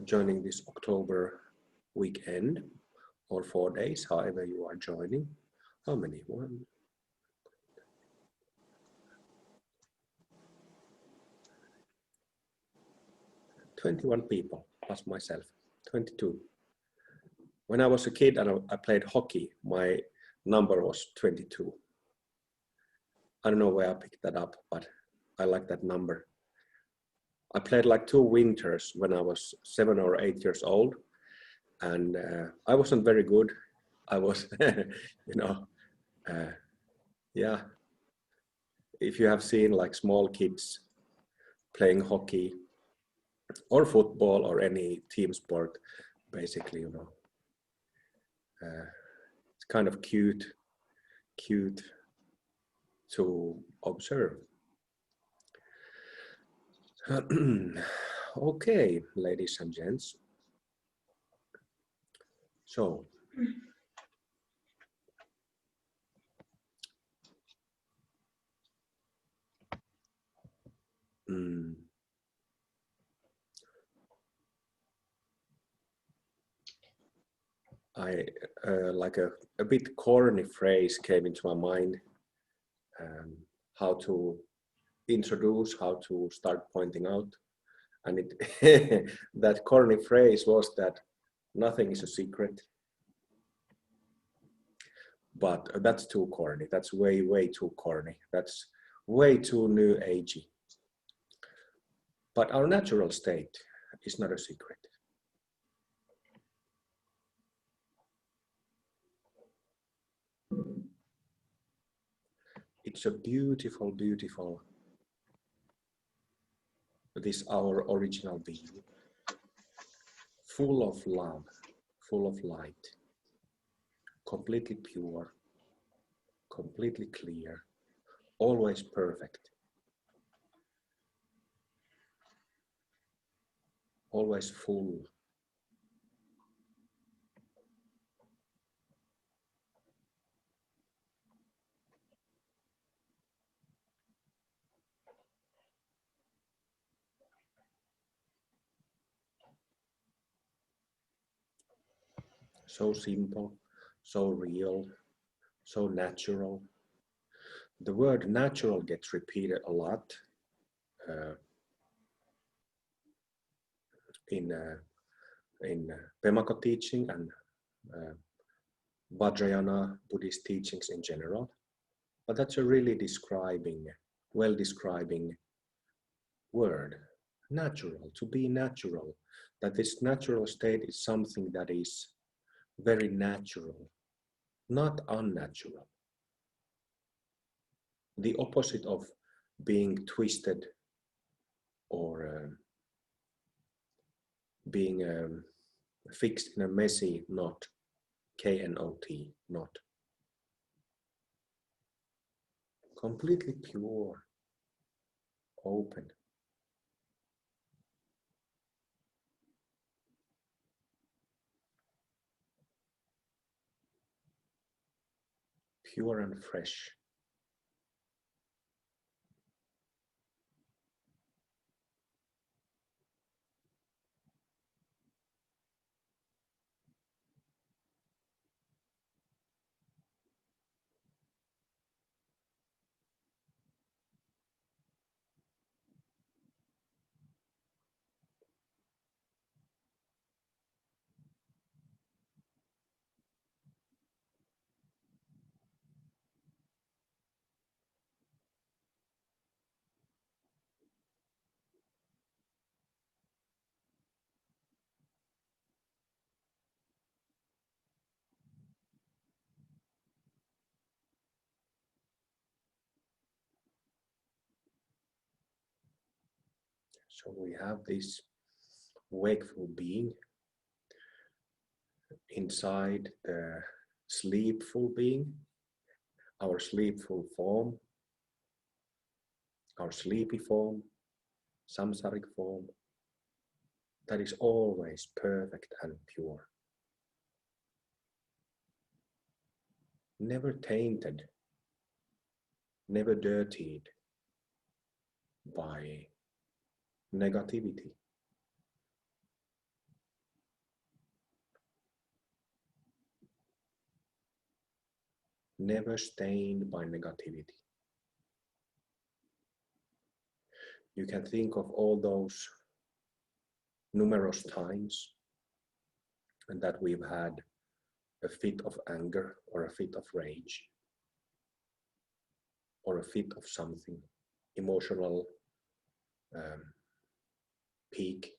joining this October weekend, or 4 days, however you are joining. How many? 21 people plus myself, 22. When I was a kid and I played hockey, my number was 22. I don't know where I picked that up, but I like that number. I played like 2 winters when I was 7 or 8 years old, and I wasn't very good. I was, yeah. If you have seen like small kids playing hockey or football or any team sport, basically, it's kind of cute to observe. Okay, ladies and gents. So, like a bit corny phrase came into my mind, how to introduce, how to start pointing out, and it that corny phrase was that nothing is a secret. But that's too corny. That's way too corny. That's way too new agey. But our natural state is not a secret. It's a beautiful, beautiful, this our original being, full of love, full of light, completely pure, completely clear, always perfect, always full. So simple, so real, so natural. The word natural gets repeated a lot in Pemako teaching and Vajrayana Buddhist teachings in general. But that's a really well describing word. Natural, to be natural. That this natural state is something that is very natural, not unnatural. The opposite of being twisted or being fixed in a messy knot, K-N-O-T, knot. Completely pure, open. Pure and fresh. So we have this wakeful being inside the sleepful being, our sleepful form, our sleepy form, samsaric form, that is always perfect and pure. Never tainted, never dirtied by negativity, never stained by negativity. You can think of all those numerous times and that we've had a fit of anger or a fit of rage or a fit of something, emotional peak.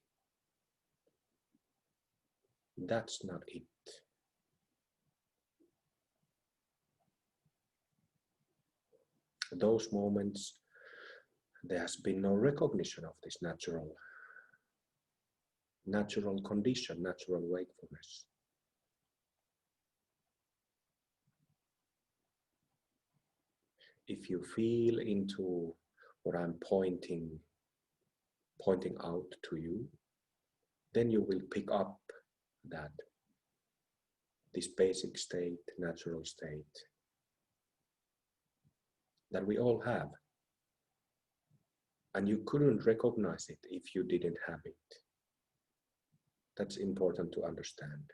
That's not it. Those moments, there has been no recognition of this natural condition, natural wakefulness. If you feel into what I'm pointing out to you, then you will pick up that this basic state, natural state that we all have. And you couldn't recognize it if you didn't have it. That's important to understand.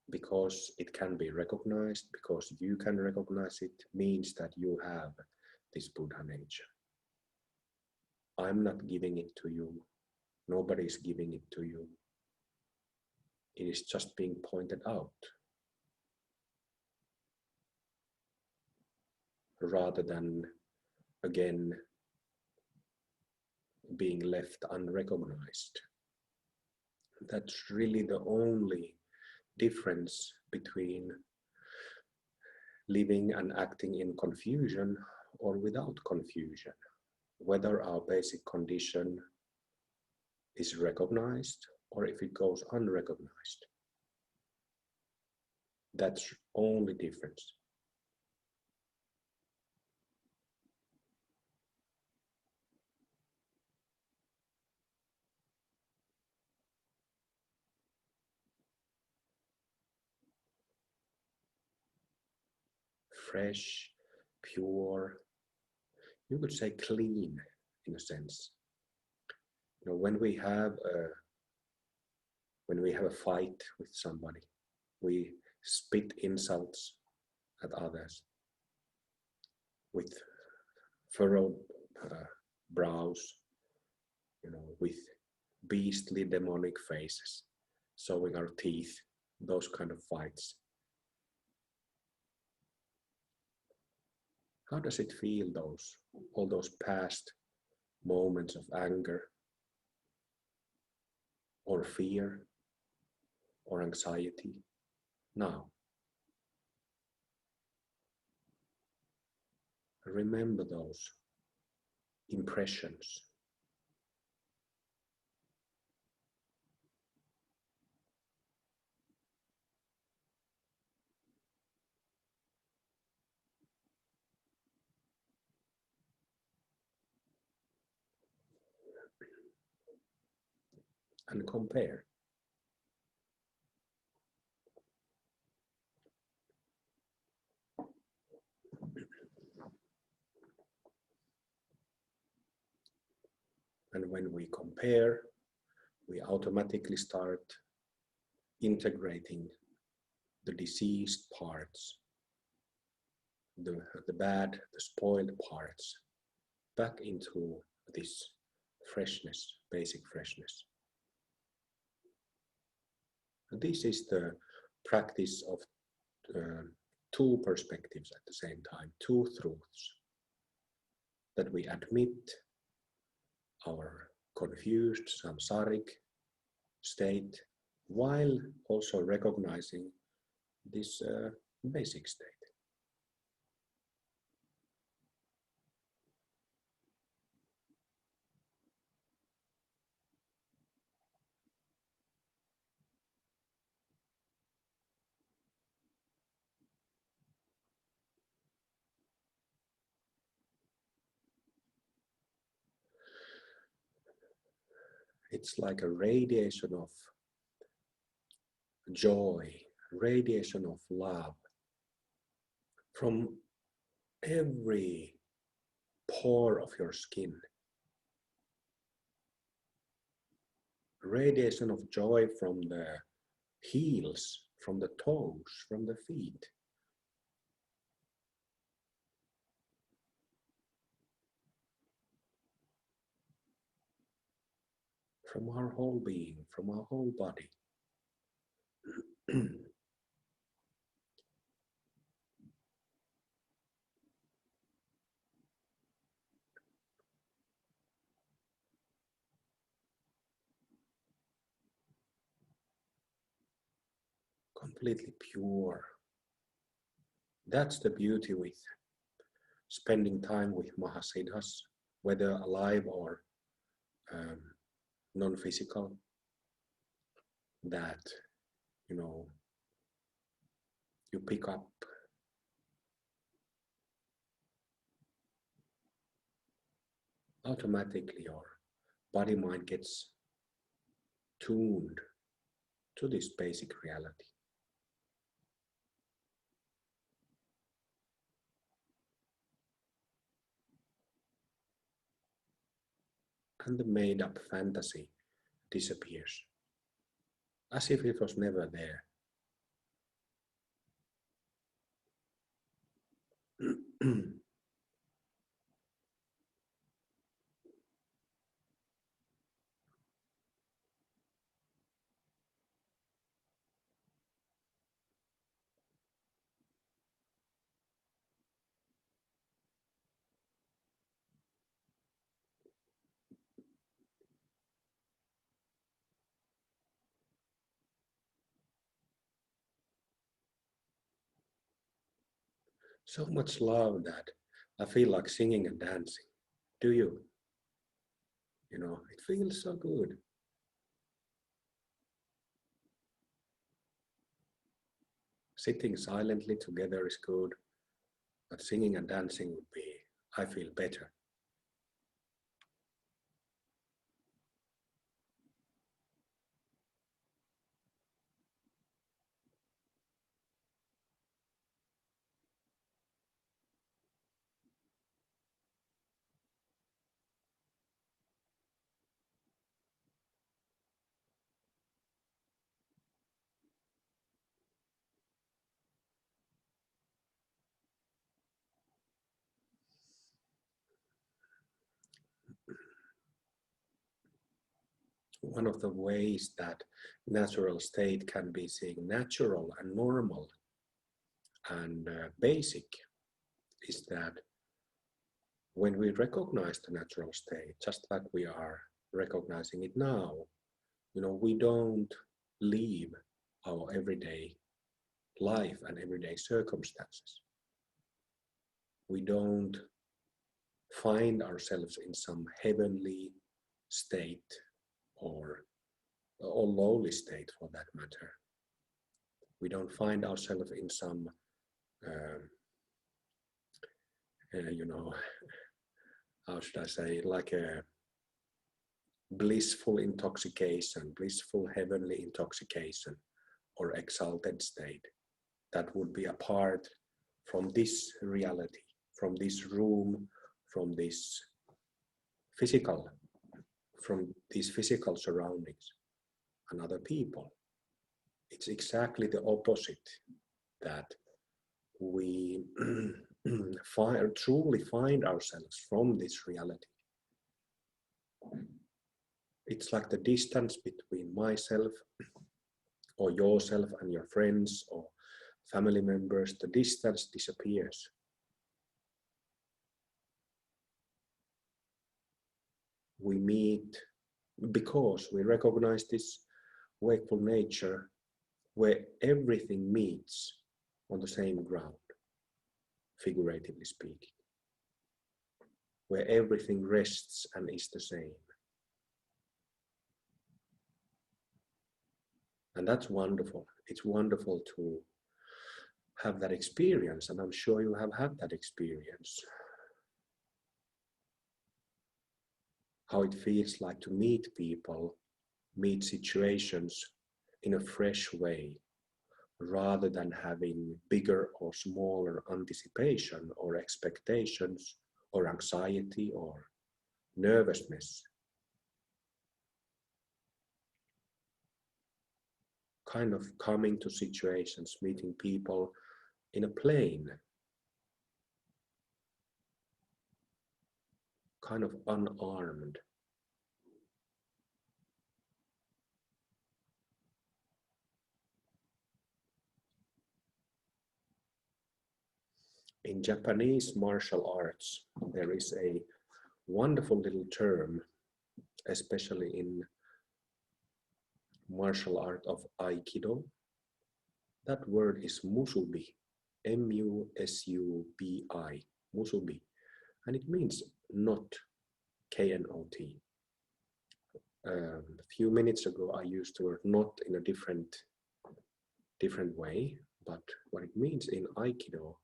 Because it can be recognized, because you can recognize it, means that you have this Buddha nature. I'm not giving it to you. Nobody is giving it to you. It is just being pointed out. Rather than, again, being left unrecognized. That's really the only difference between living and acting in confusion or without confusion. Whether our basic condition is recognized or if it goes unrecognized. That's the only difference. Fresh, pure, you could say clean in a sense. You know, when we have a fight with somebody, we spit insults at others with furrowed brows, you know, with beastly demonic faces, showing our teeth, those kind of fights. How does it feel, all those past moments of anger or fear or anxiety now? Remember those impressions. And compare. And when we compare, we automatically start integrating the diseased parts, the bad, the spoiled parts, back into this freshness, basic freshness. And this is the practice of two perspectives at the same time, two truths. That we admit our confused samsaric state while also recognizing this basic state. It's like a radiation of joy, radiation of love from every pore of your skin. Radiation of joy from the heels, from the toes, from the feet. From our whole being, from our whole body. Completely pure. That's the beauty with spending time with Mahasiddhas, whether alive or non-physical, that, you know, you pick up automatically, your body-mind gets tuned to this basic reality. And the made-up fantasy disappears, as if it was never there. So much love that I feel like singing and dancing. Do you? You know, it feels so good. Sitting silently together is good, but singing and dancing would be, I feel, better. One of the ways that natural state can be seen natural and normal and basic is that when we recognize the natural state, just like we are recognizing it now, you know, we don't leave our everyday life and everyday circumstances. We don't find ourselves in some heavenly state or lowly state for that matter. We don't find ourselves in some, you know, how should I say, like a blissful intoxication, blissful heavenly intoxication or exalted state that would be apart from this reality, from this room, from this physical, from these physical surroundings and other people. It's exactly the opposite, that we truly find ourselves from this reality. It's like the distance between myself or yourself and your friends or family members, the distance disappears. We meet because we recognize this wakeful nature where everything meets on the same ground, figuratively speaking, where everything rests and is the same. And that's wonderful. It's wonderful to have that experience, and I'm sure you have had that experience. How it feels like to meet people, meet situations in a fresh way, rather than having bigger or smaller anticipation or expectations or anxiety or nervousness. kind of coming to situations, meeting people in a plane, kind of unarmed. In Japanese martial arts, there is a wonderful little term, especially in martial art of Aikido. That word is musubi, M-U-S-U-B-I, musubi, and it means knot, K-N-O-T. A few minutes ago, I used the word knot in a different way, but what it means in Aikido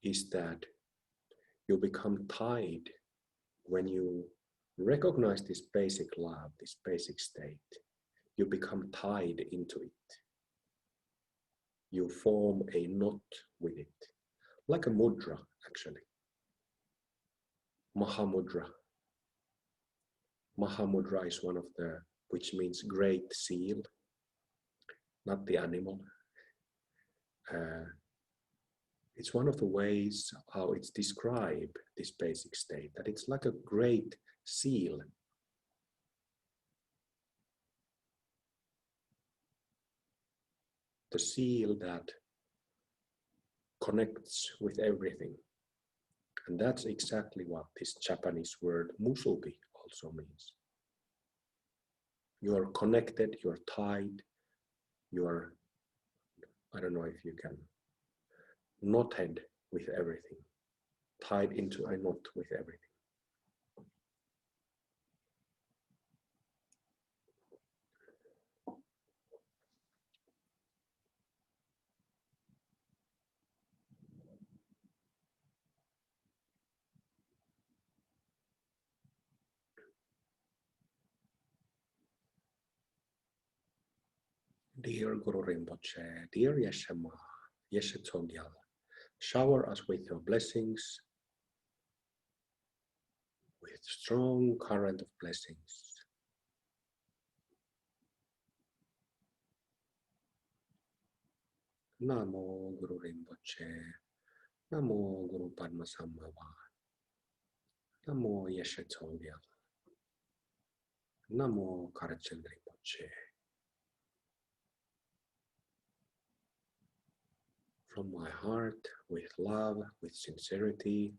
is that you become tied when you recognize this basic love, this basic state. You become tied into it. You form a knot with it, like a mudra, actually. Mahamudra. Mahamudra is one of the, which means great seal, not the animal. It's one of the ways how it's described, this basic state, that it's like a great seal. The seal that connects with everything. And that's exactly what this Japanese word musubi also means. You're connected, you're tied, you're, I don't know if you can, knotted with everything, tied into a knot with everything. Dear Guru Rinpoche, dear Yeshama, Yeshe Tsogyal, shower us with your blessings, with strong current of blessings. Namo Guru Rinpoche, Namo Guru Padma Sambhava, Namo Yeshe Tsogyal, Namo Karachandra Rinpoche. From my heart, with love, with sincerity,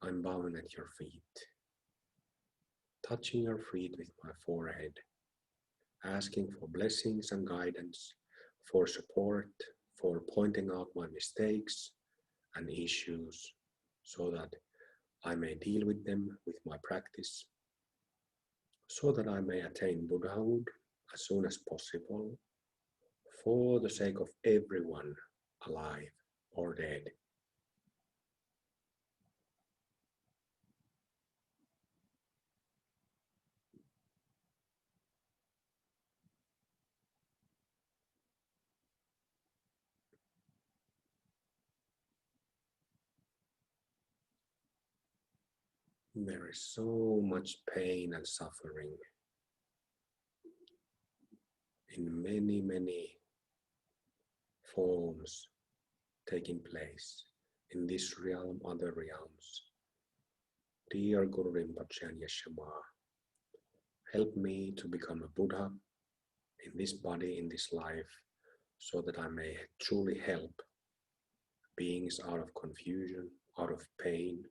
I'm bowing at your feet, touching your feet with my forehead, asking for blessings and guidance, for support, for pointing out my mistakes and issues, so that I may deal with them with my practice, so that I may attain Buddhahood as soon as possible, for the sake of everyone alive or dead. There is so much pain and suffering in many, many forms taking place in this realm, other realms. Dear Guru Rinpoche and Yeshama, help me to become a Buddha in this body, in this life, so that I may truly help beings out of confusion, out of pain,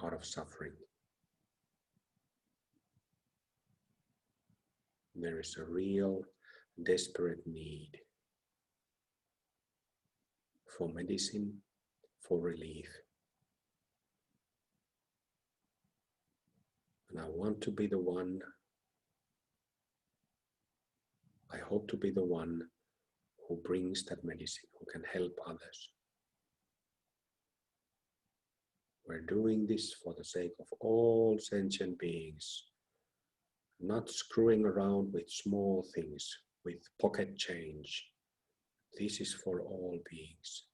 out of suffering. There is a real, desperate need for medicine, for relief. And I want to be the one, I hope to be the one who brings that medicine, who can help others. We're doing this for the sake of all sentient beings, not screwing around with small things, with pocket change. This is for all beings.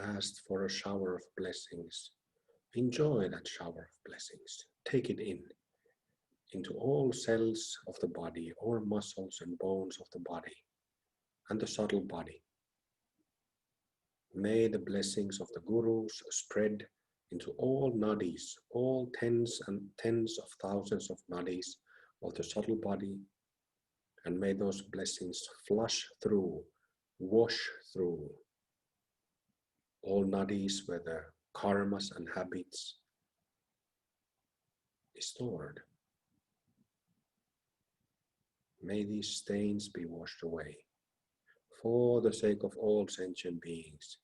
asked for a shower of blessings, enjoy that shower of blessings. Take it into all cells of the body, all muscles and bones of the body, and the subtle body. May the blessings of the gurus spread into all nadis, all tens and tens of thousands of nadis of the subtle body, and may those blessings flush through, wash through all nadis where the karmas and habits is stored. May these stains be washed away for the sake of all sentient beings.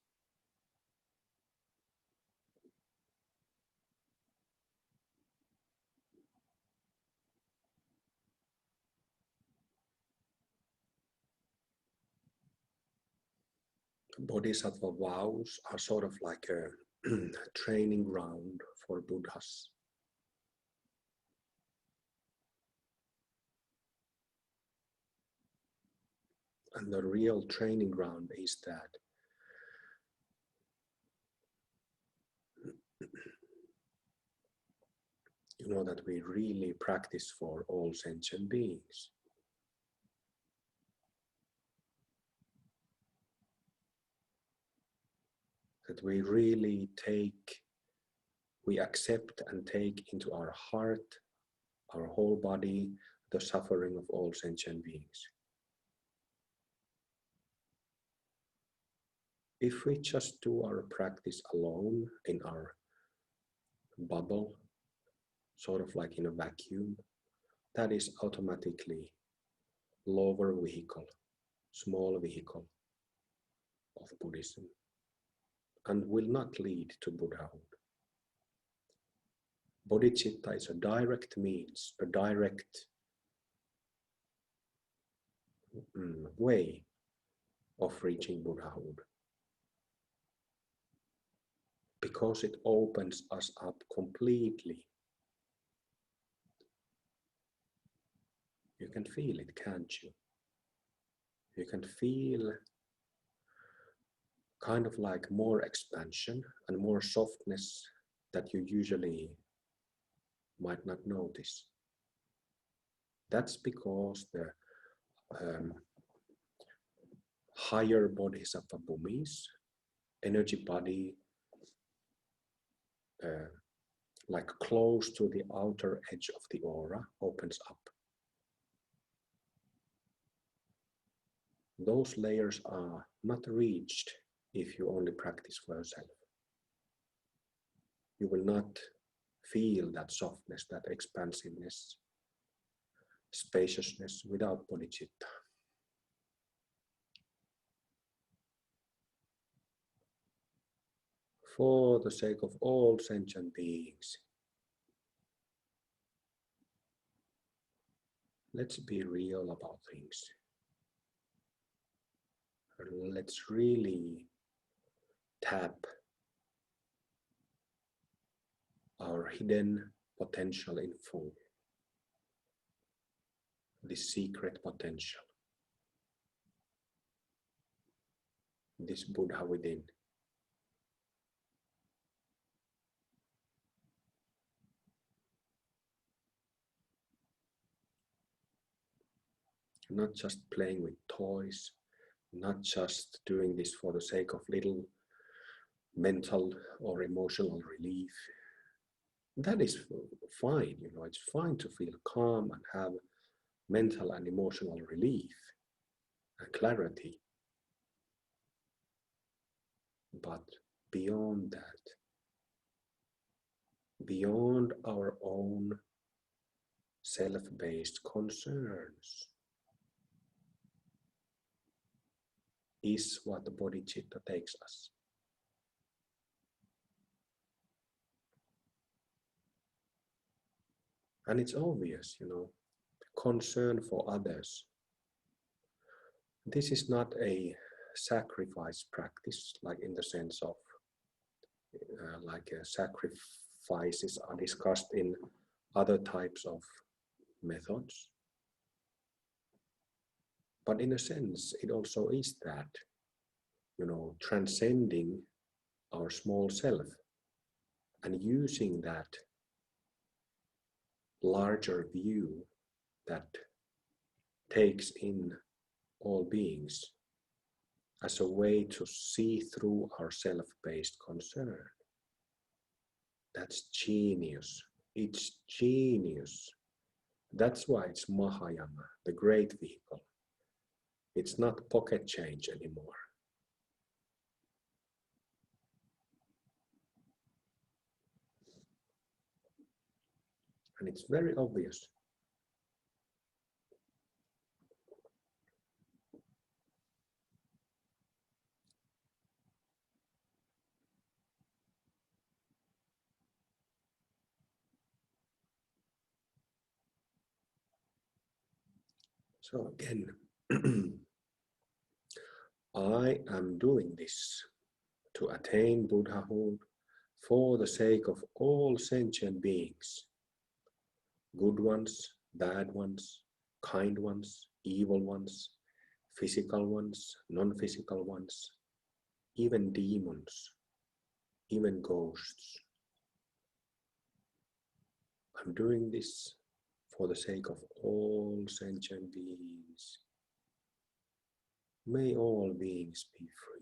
Bodhisattva vows are sort of like a training ground for Buddhas. And the real training ground is that that we really practice for all sentient beings. That we really we accept and take into our heart, our whole body, the suffering of all sentient beings. If we just do our practice alone in our bubble, sort of like in a vacuum, that is automatically lower vehicle, small vehicle of Buddhism, and will not lead to Buddhahood. Bodhicitta is a direct means, a direct way of reaching Buddhahood, because it opens us up completely. You can feel it, can't you? You can feel kind of like more expansion and more softness that you usually might not notice. That's because the higher bodhisattva bhumis, energy body, like close to the outer edge of the aura, opens up. Those layers are not reached if you only practice for yourself. You will not feel that softness, that expansiveness, spaciousness without bodhicitta. For the sake of all sentient beings, let's be real about things. Let's really tap our hidden potential in full, this secret potential, this Buddha within. Not just playing with toys, not just doing this for the sake of little mental or emotional relief. That is fine, it's fine to feel calm and have mental and emotional relief and clarity. But beyond that, beyond our own self-based concerns, is what the bodhicitta takes us. And it's obvious, concern for others. This is not a sacrifice practice, like in the sense of sacrifices are discussed in other types of methods. But in a sense, it also is that, transcending our small self, and using that larger view that takes in all beings as a way to see through our self-based concern. That's genius. It's genius. That's why it's Mahayana, the great vehicle. It's not pocket change anymore. And it's very obvious. So again, I am doing this to attain Buddhahood for the sake of all sentient beings, good ones, bad ones, kind ones, evil ones, physical ones, non-physical ones, even demons, even ghosts. I'm doing this for the sake of all sentient beings. May all beings be free.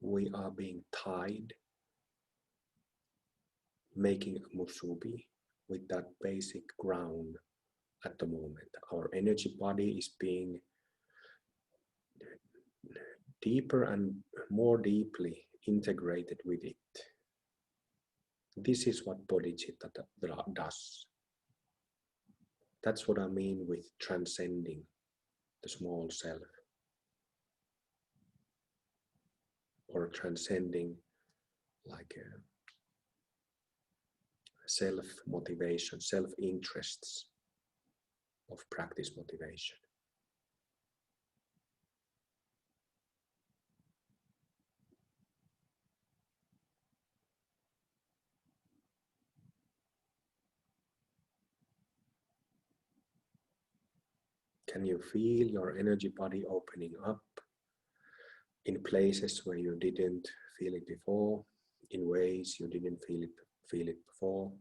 We are being tied, making a musubi with that basic ground at the moment. Our energy body is being deeper and more deeply integrated with it. This is what bodhicitta does. That's what I mean with transcending the small self, or transcending like self-motivation, self-interests of practice motivation. Can you feel your energy body opening up in places where you didn't feel it before, in ways you didn't feel it before?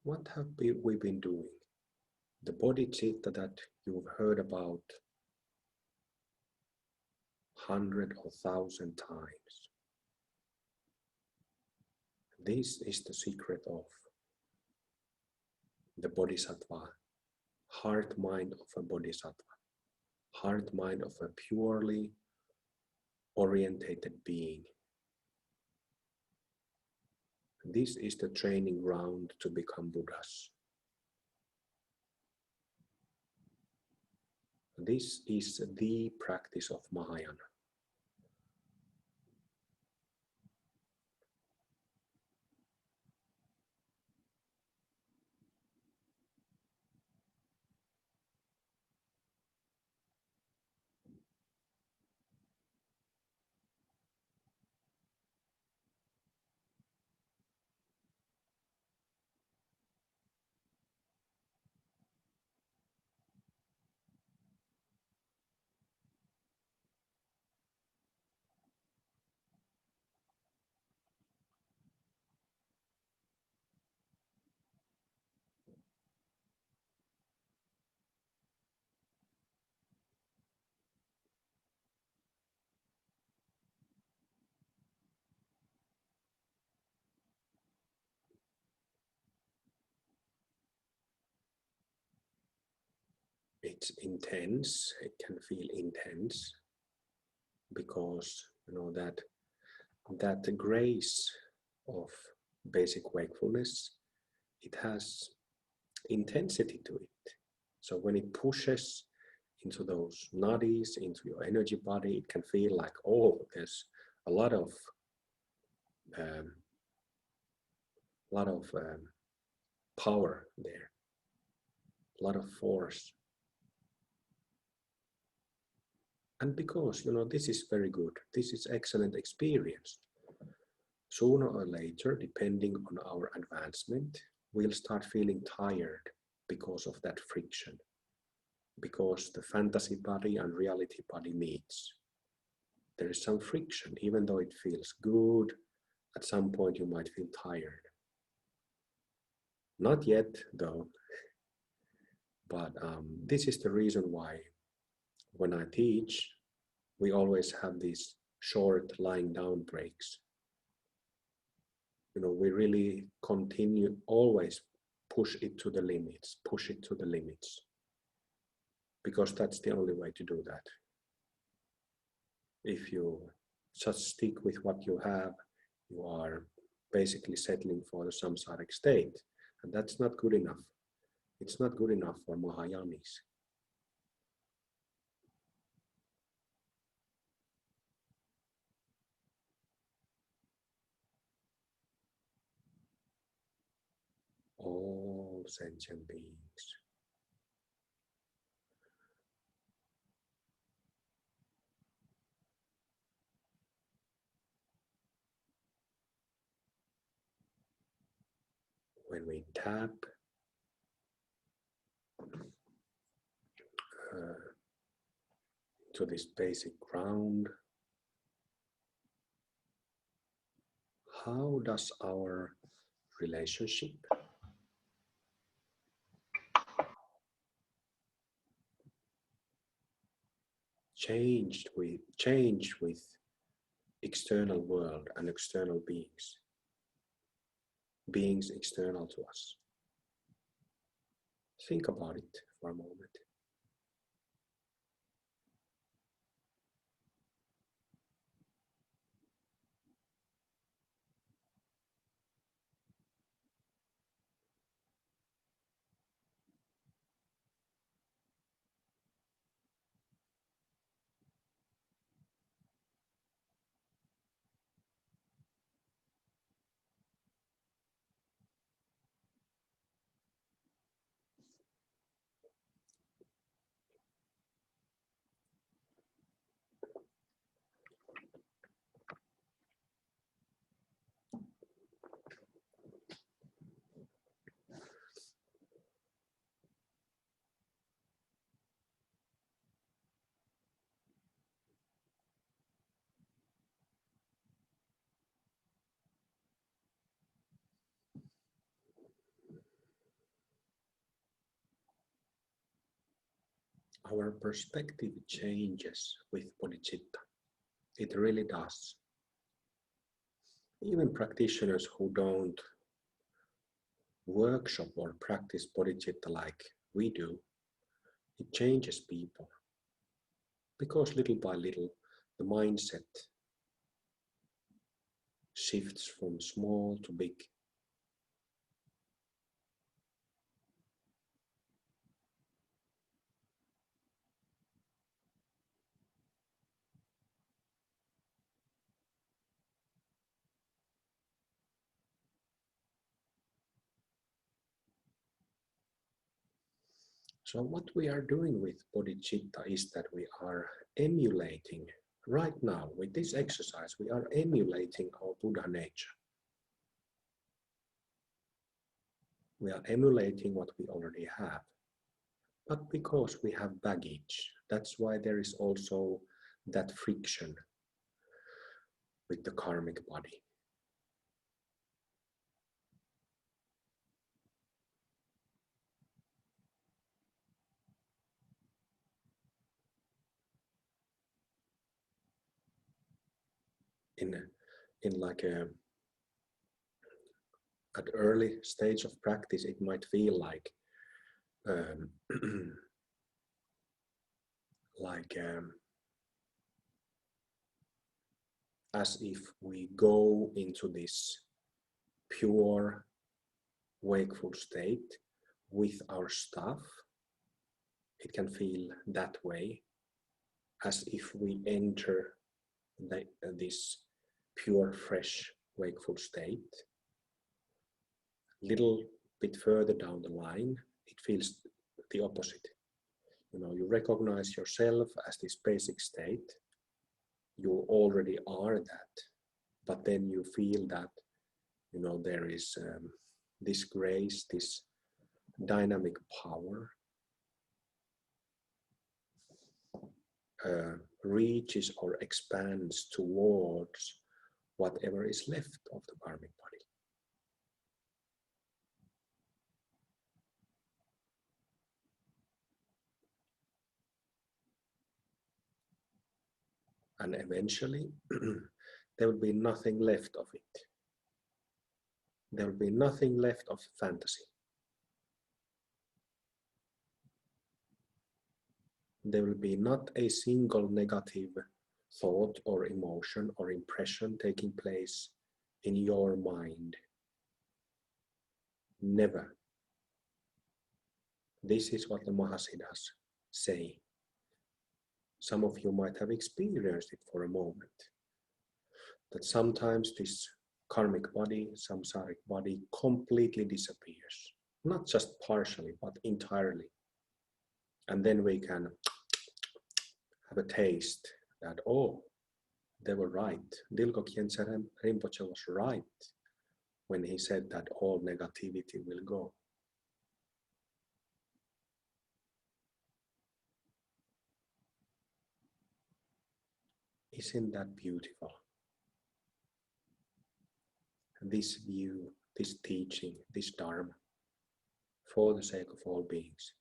What have we been doing? The bodhicitta that you've heard about 100 or 1,000 times. This is the secret of the bodhisattva, heart mind of a bodhisattva, heart mind of a purely orientated being. This is the training ground to become Buddhas. This is the practice of Mahayana. It's intense, it can feel intense, because that grace of basic wakefulness, it has intensity to it. So when it pushes into those nadis, into your energy body, it can feel like, oh, there's a lot of power there, a lot of force. And because, this is very good, this is excellent experience. Sooner or later, depending on our advancement, we'll start feeling tired because of that friction, because the fantasy body and reality body meets. There is some friction, even though it feels good, at some point you might feel tired. Not yet, though, but this is the reason why when I teach, we always have these short lying down breaks. We really continue, always push it to the limits, because that's the only way to do that. If you just stick with what you have, you are basically settling for the samsaric state, and that's not good enough. It's not good enough for Mahayanis. All sentient beings. When we tap to this basic ground, how does our relationship change with external world and external beings external to us? Think about it for a moment. Our perspective changes with bodhicitta. It really does. Even practitioners who don't workshop or practice bodhicitta like we do, it changes people. Because little by little, the mindset shifts from small to big. So what we are doing with bodhicitta is that we are emulating, right now with this exercise, we are emulating our Buddha nature. We are emulating what we already have. But because we have baggage, that's why there is also that friction with the karmic body. In like at early stage of practice, it might feel like as if we go into this pure wakeful state with our stuff. It can feel that way, as if we enter this pure, fresh, wakeful state. Little bit further down the line, it feels the opposite. You recognize yourself as this basic state. You already are that, but then you feel that, there is this grace, this dynamic power reaches or expands towards whatever is left of the karmic body. And eventually, there will be nothing left of it. There will be nothing left of fantasy. There will be not a single negative thought or emotion or impression taking place in your mind. Never. This is what the Mahasiddhas say. Some of you might have experienced it for a moment. That sometimes this karmic body, samsaric body, completely disappears. Not just partially, but entirely. And then we can have a taste that, oh, they were right. Dilgo Khyentse Rinpoche was right when he said that all negativity will go. Isn't that beautiful? This view, this teaching, this Dharma, for the sake of all beings,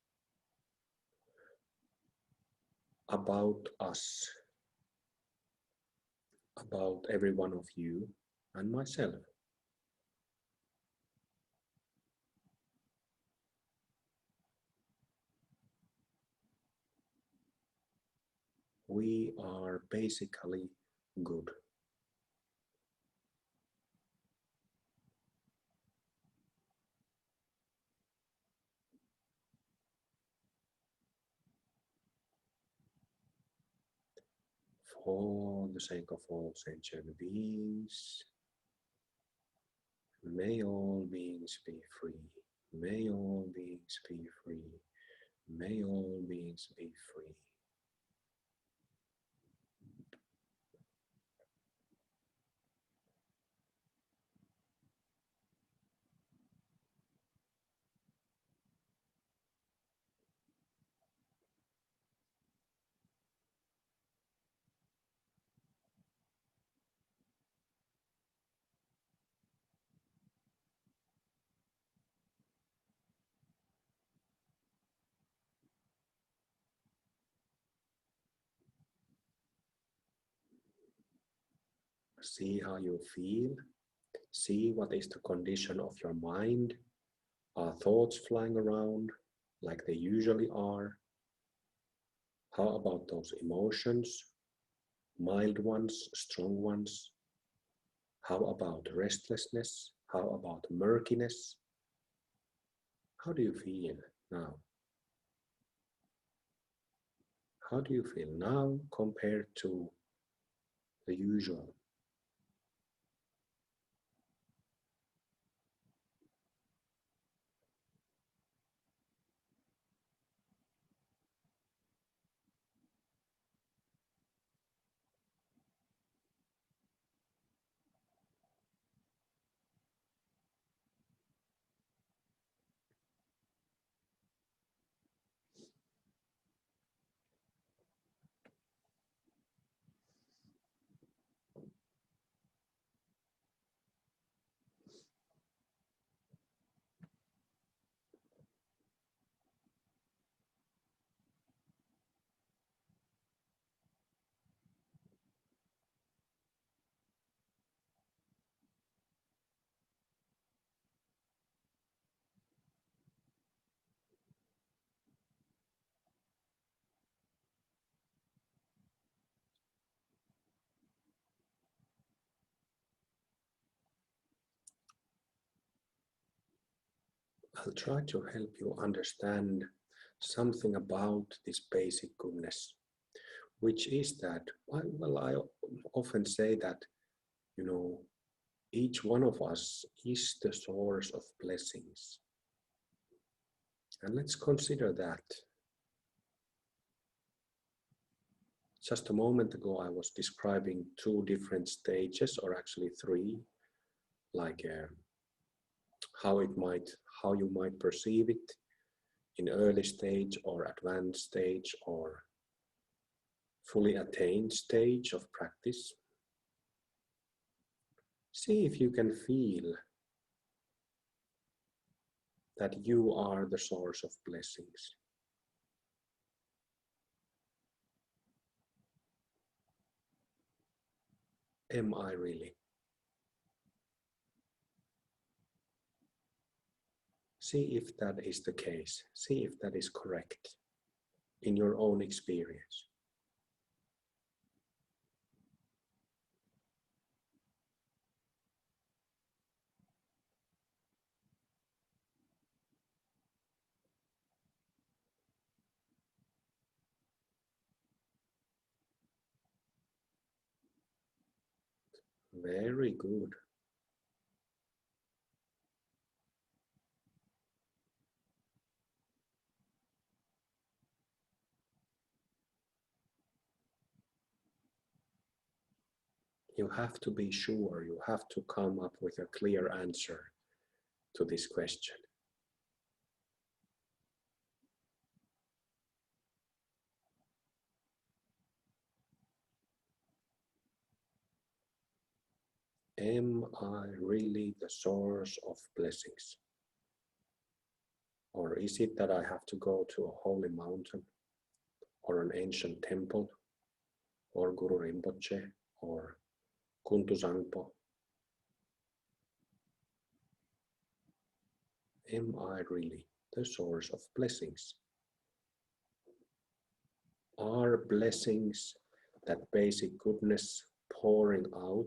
about us, about every one of you and myself. We are basically good. For the sake of all sentient beings, may all beings be free. May all beings be free. May all beings be free. See how you feel. See what is the condition of your mind. Are thoughts flying around like they usually are? How about those emotions? Mild ones, strong ones? How about restlessness? How about murkiness? How do you feel now? How do you feel now compared to the usual? I'll try to help you understand something about this basic goodness, which is that, I often say that You know, each one of us is the source of blessings. And let's consider that. Just a moment ago, I was describing two different stages, or actually three, like how you might perceive it in early stage or advanced stage or fully attained stage of practice. See if you can feel that you are the source of blessings. Am I really? See if that is the case. See if that is correct in your own experience. Very good. You have to be sure, you have to come up with a clear answer to this question. Am I really the source of blessings? Or is it that I have to go to a holy mountain or an ancient temple or Guru Rinpoche or Kuntu Zangpo? Am I really the source of blessings? Are blessings that basic goodness pouring out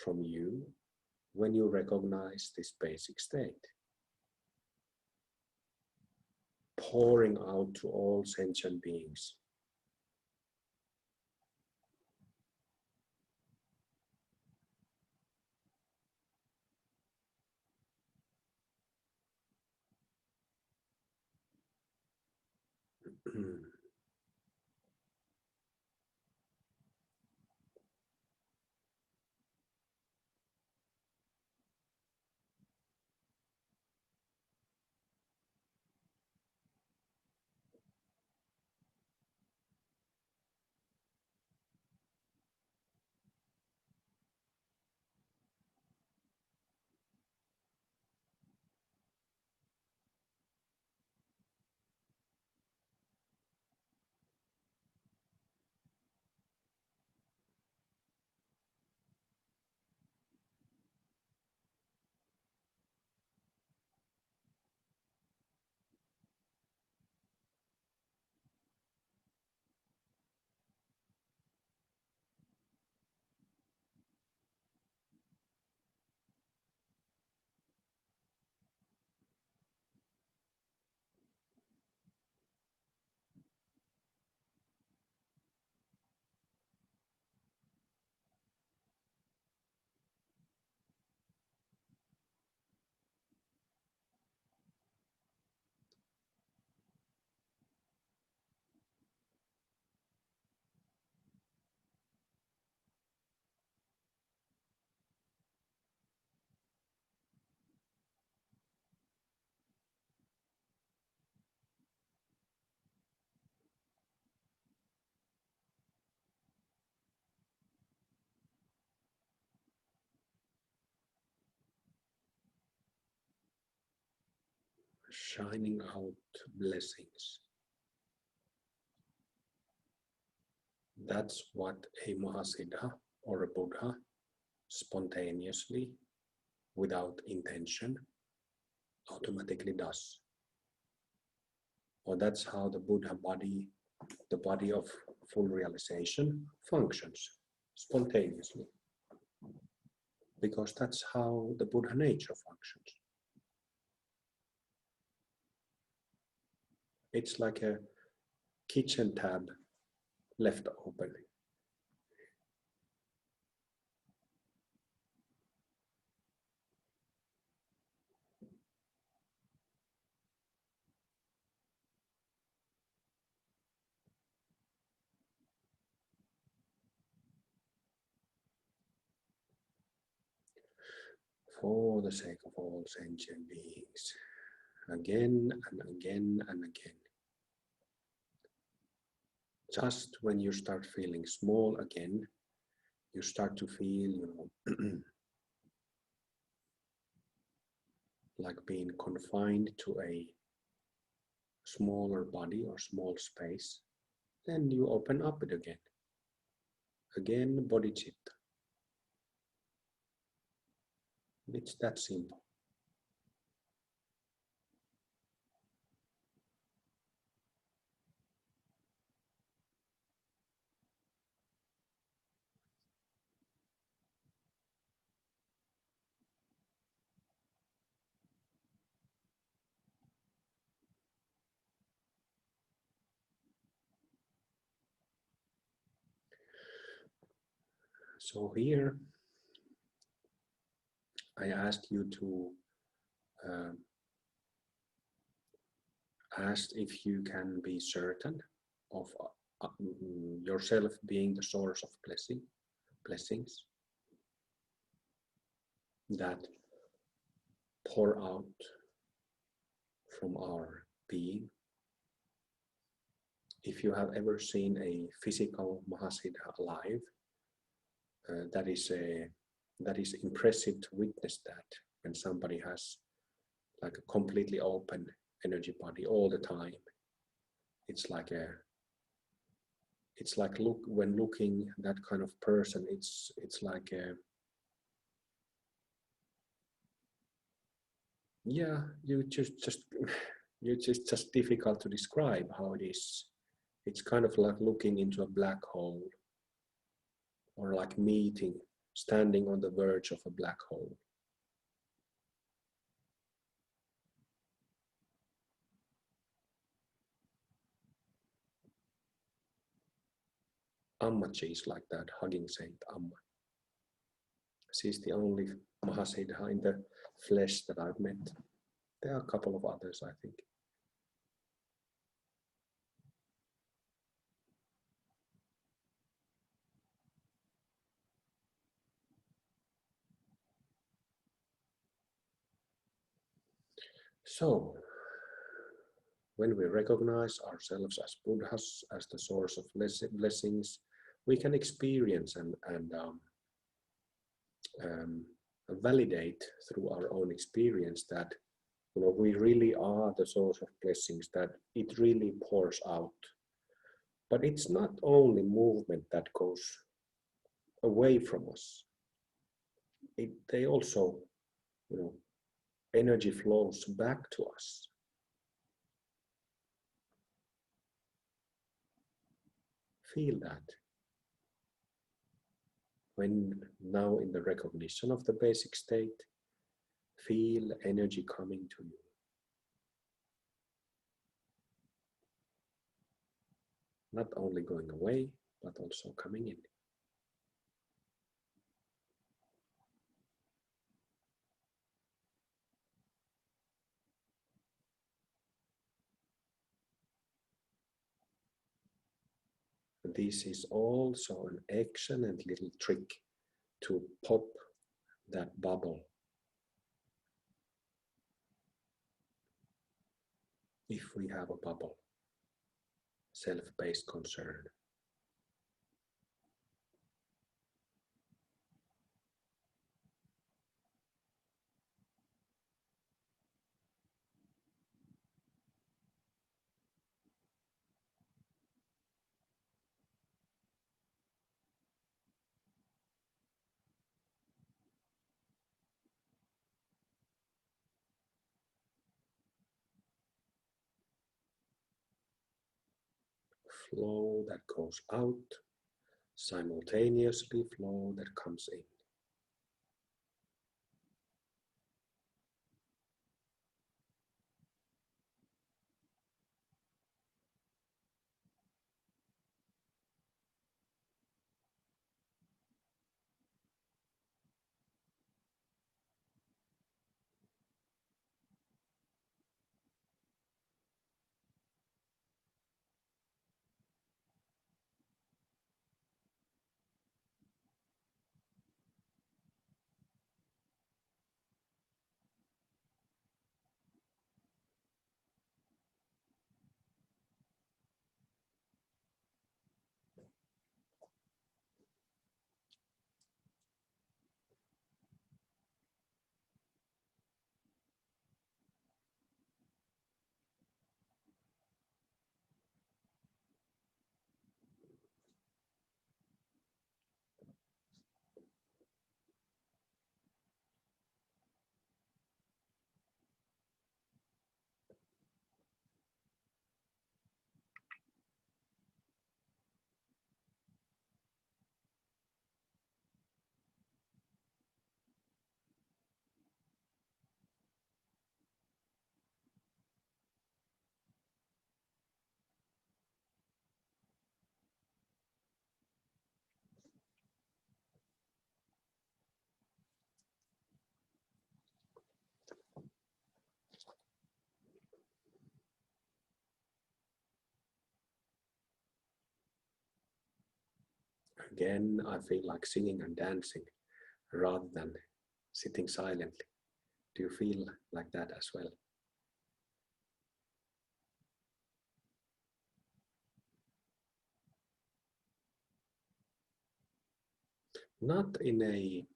from you when you recognize this basic state? Pouring out to all sentient beings. Shining out blessings. That's what a Mahasiddha or a Buddha spontaneously, without intention, automatically does. Or that's how the Buddha body, the body of full realization, functions spontaneously. Because that's how the Buddha nature functions. It's like a kitchen tab left open. for the sake of all sentient beings, again and again and again. Just when you start feeling small again, you start to feel, like being confined to a smaller body or small space, then you open up it again. Again, bodhicitta. It's that simple. So here, I asked you to ask if you can be certain of yourself being the source of blessings that pour out from our being. If you have ever seen a physical Mahasiddha alive, that is impressive to witness that when somebody has like a completely open energy body all the time. It's like when looking that kind of person, it's like yeah, it's just difficult to describe how it is. It's kind of like looking into a black hole, or like standing on the verge of a black hole. Ammachi is like that, hugging Saint Amma. She's the only Mahasiddha in the flesh that I've met. There are a couple of others, I think. So, when we recognize ourselves as Buddhas, as the source of blessings, we can experience and validate through our own experience that we really are the source of blessings, that it really pours out. But it's not only movement that goes away from us. They also, energy flows back to us. Feel that. When now in the recognition of the basic state, feel energy coming to you. Not only going away, but also coming in. This is also an excellent little trick to pop that bubble. If we have a bubble, self-based concern. Flow that goes out, simultaneously flow that comes in. Again, I feel like singing and dancing rather than sitting silently. Do you feel like that as well? Not in a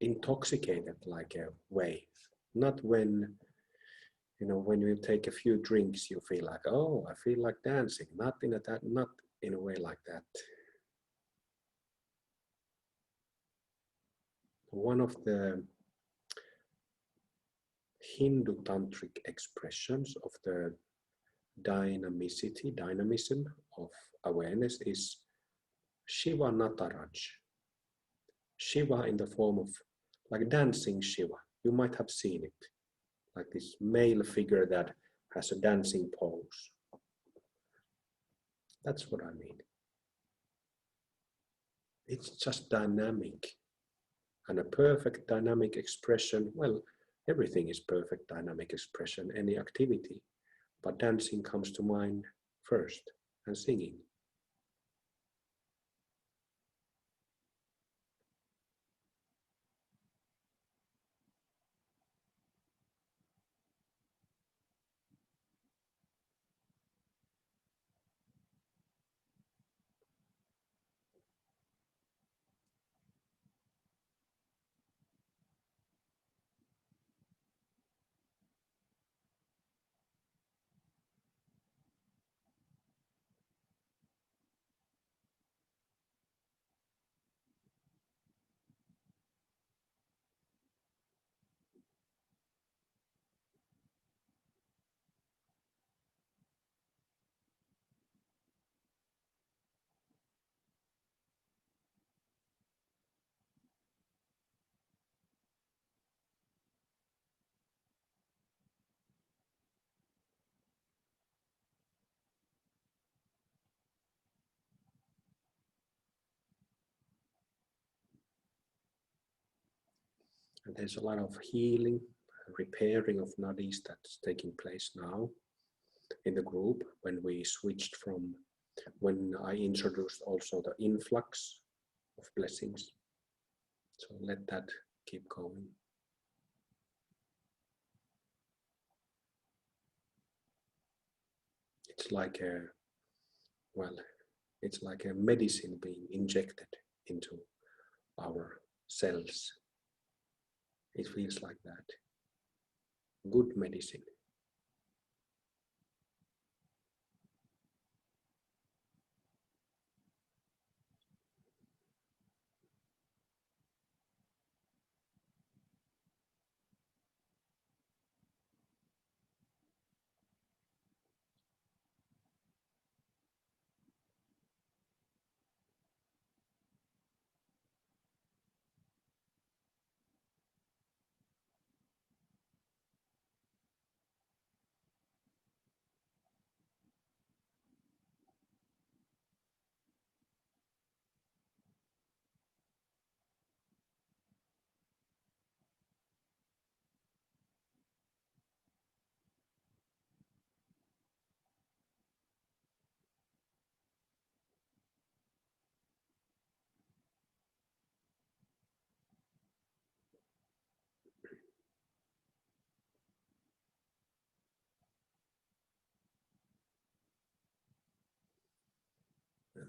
intoxicated like a way. Not when, when you take a few drinks, you feel like, oh, I feel like dancing. Not in a way like that. One of the Hindu tantric expressions of the dynamism of awareness is Shiva Nataraj. Shiva in the form of like dancing Shiva. You might have seen it, like this male figure that has a dancing pose. That's what I mean. It's just dynamic, and a perfect dynamic expression. Well, everything is perfect dynamic expression, any activity, but dancing comes to mind first, and singing. And there's a lot of healing, repairing of nadis that's taking place now in the group when we switched from, when I introduced also the influx of blessings. So let that keep going. It's like it's like a medicine being injected into our cells. It feels like that. Good medicine.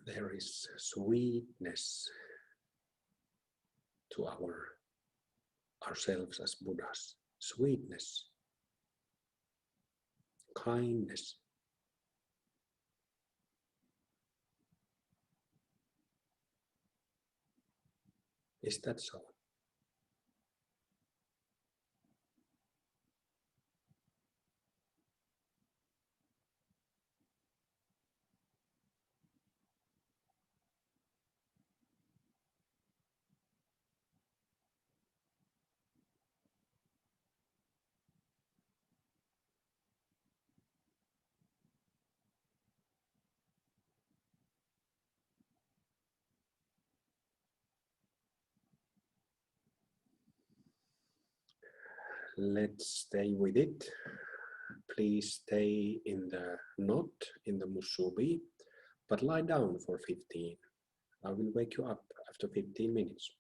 There is sweetness to ourselves as Buddhas. Sweetness, kindness. Is that so? Let's stay with it. Please stay in the knot, in the musubi, but lie down for 15 I will wake you up after 15 minutes.